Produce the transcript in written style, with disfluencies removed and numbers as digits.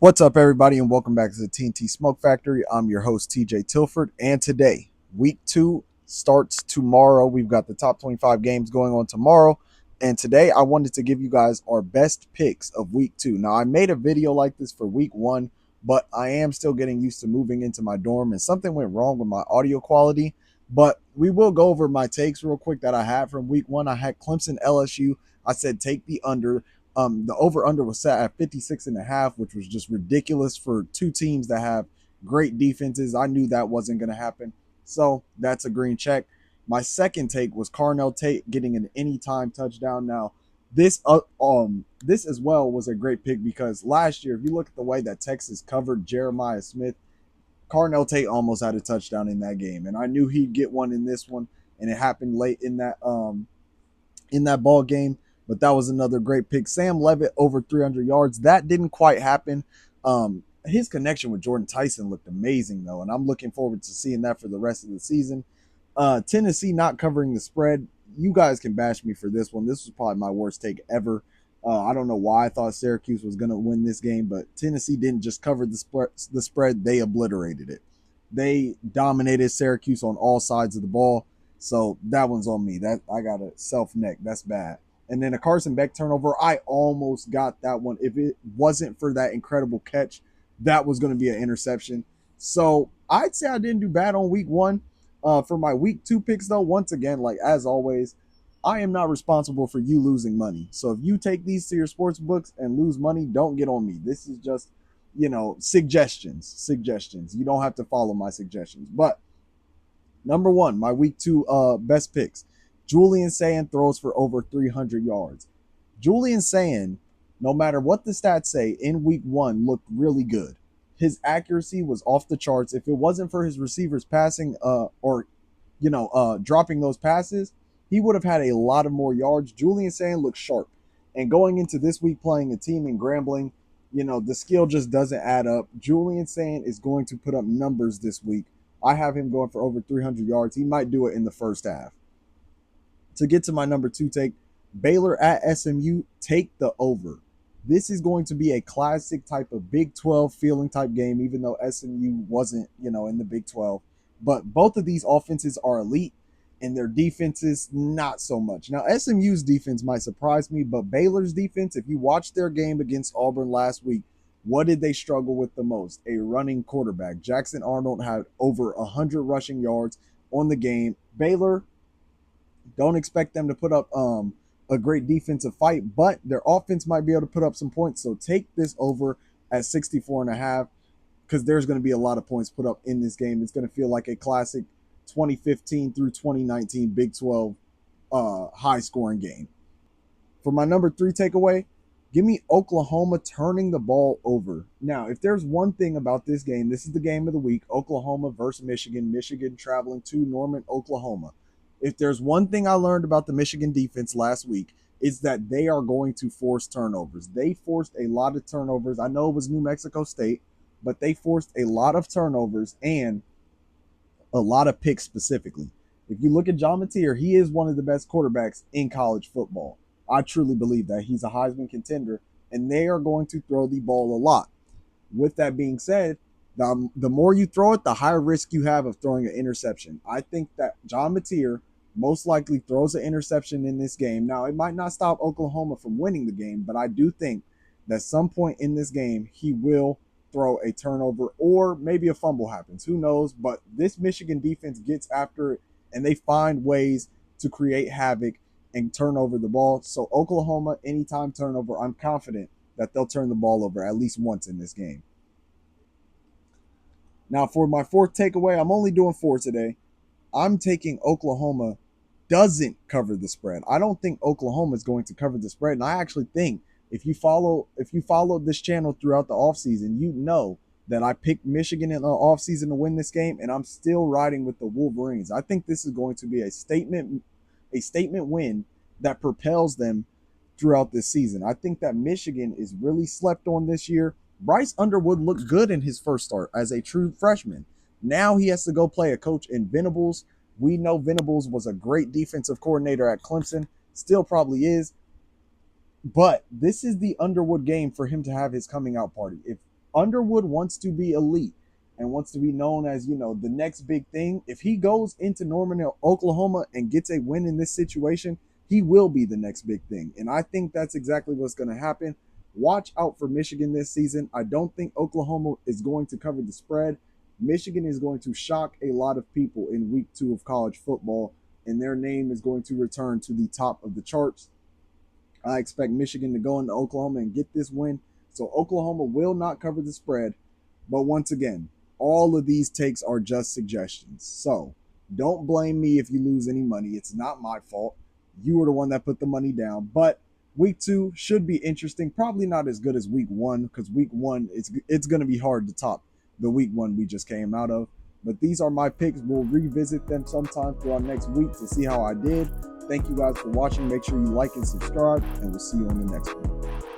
What's up, everybody, and welcome back to the TNT Smoke Factory. I'm your host, TJ Tilford, and today, week 2 starts tomorrow. We've got the top 25 games going on tomorrow, and today I wanted to give you guys our best picks of week 2. Now, I made a video like this for week 1, but I am still getting used to moving into my dorm, and something went wrong with my audio quality. But we will go over my takes real quick that I had from week 1. I had Clemson LSU. I said take the under. The over under was set at 56.5, which was just ridiculous for two teams that have great defenses. I knew that wasn't going to happen. So that's a green check. My second take was Carnell Tate getting an anytime touchdown. Now, this as well was a great pick because last year, if you look at the way that Texas covered Jeremiah Smith, Carnell Tate almost had a touchdown in that game, and I knew he'd get one in this one, and it happened late in that ball game. But that was another great pick. Sam Levitt over 300 yards. That didn't quite happen. His connection with Jordan Tyson looked amazing though, and I'm looking forward to seeing that for the rest of the season. Tennessee not covering the spread. You guys can bash me for this one. This was probably my worst take ever. I don't know why I thought Syracuse was going to win this game, but Tennessee didn't just cover the spread, they obliterated it. They dominated Syracuse on all sides of the ball. So that one's on me. That I got a self neck. That's bad. And then a Carson Beck turnover. I almost got that one. If it wasn't for that incredible catch, that was going to be an interception. So I'd say I didn't do bad on week 1. For my week 2 picks, though, once again, like as always, I am not responsible for you losing money. So if you take these to your sports books and lose money, don't get on me. This is just, suggestions. You don't have to follow my suggestions. But number 1, my week 2 best picks. Julian Sand throws for over 300 yards. Julian Sand, no matter what the stats say, in week 1 looked really good. His accuracy was off the charts. If it wasn't for his receivers passing dropping those passes, he would have had a lot of more yards. Julian Sand looks sharp. And going into this week playing a team in Grambling, the skill just doesn't add up. Julian Sand is going to put up numbers this week. I have him going for over 300 yards. He might do it in the first half. To get to my number 2 take, Baylor at SMU, take the over. This is going to be a classic type of Big 12 feeling type game, even though SMU wasn't, in the Big 12. But both of these offenses are elite, and their defenses, not so much. Now, SMU's defense might surprise me, but Baylor's defense, if you watched their game against Auburn last week, what did they struggle with the most? A running quarterback. Jackson Arnold had over 100 rushing yards on the game. Baylor, don't expect them to put up a great defensive fight, but their offense might be able to put up some points. So take this over at 64.5 because there's going to be a lot of points put up in this game. It's going to feel like a classic 2015 through 2019 Big 12 high scoring game. For my number 3 takeaway, give me Oklahoma turning the ball over. Now, if there's one thing about this game, this is the game of the week, Oklahoma versus Michigan. Michigan traveling to Norman, Oklahoma. If there's one thing I learned about the Michigan defense last week, it's that they are going to force turnovers. They forced a lot of turnovers. I know it was New Mexico State, but they forced a lot of turnovers and a lot of picks specifically. If you look at John Mateer, he is one of the best quarterbacks in college football. I truly believe that he's a Heisman contender, and they are going to throw the ball a lot. With that being said, the more you throw it, the higher risk you have of throwing an interception. I think that John Mateer most likely throws an interception in this game. Now, it might not stop Oklahoma from winning the game, but I do think that some point in this game, he will throw a turnover or maybe a fumble happens. Who knows? But this Michigan defense gets after it, and they find ways to create havoc and turn over the ball. So Oklahoma, anytime turnover, I'm confident that they'll turn the ball over at least once in this game. Now, for my 4th takeaway, I'm only doing 4 today. I'm taking Oklahoma doesn't cover the spread. I don't think Oklahoma is going to cover the spread. And I actually think if you followed this channel throughout the offseason, you know that I picked Michigan in the offseason to win this game, and I'm still riding with the Wolverines. I think this is going to be a statement win that propels them throughout this season. I think that Michigan is really slept on this year. Bryce Underwood looked good in his first start as a true freshman. Now he has to go play a coach in Venables. We know Venables was a great defensive coordinator at Clemson, still probably is. But this is the Underwood game for him to have his coming out party. Underwood wants to be elite and wants to be known as, the next big thing. If he goes into Norman, Oklahoma and gets a win in this situation, he will be the next big thing. And I think that's exactly what's going to happen. Watch out for Michigan this season. I don't think Oklahoma is going to cover the spread. Michigan is going to shock a lot of people in week 2 of college football, and their name is going to return to the top of the charts. I expect Michigan to go into Oklahoma and get this win. So Oklahoma will not cover the spread. But once again, all of these takes are just suggestions. So don't blame me if you lose any money. It's not my fault. You were the one that put the money down. But week 2 should be interesting. Probably not as good as week 1, because week 1, it's going to be hard to top the week 1 we just came out of. But these are my picks. We'll revisit them sometime throughout next week to see how I did. Thank you guys for watching. Make sure you like and subscribe, and we'll see you on the next one.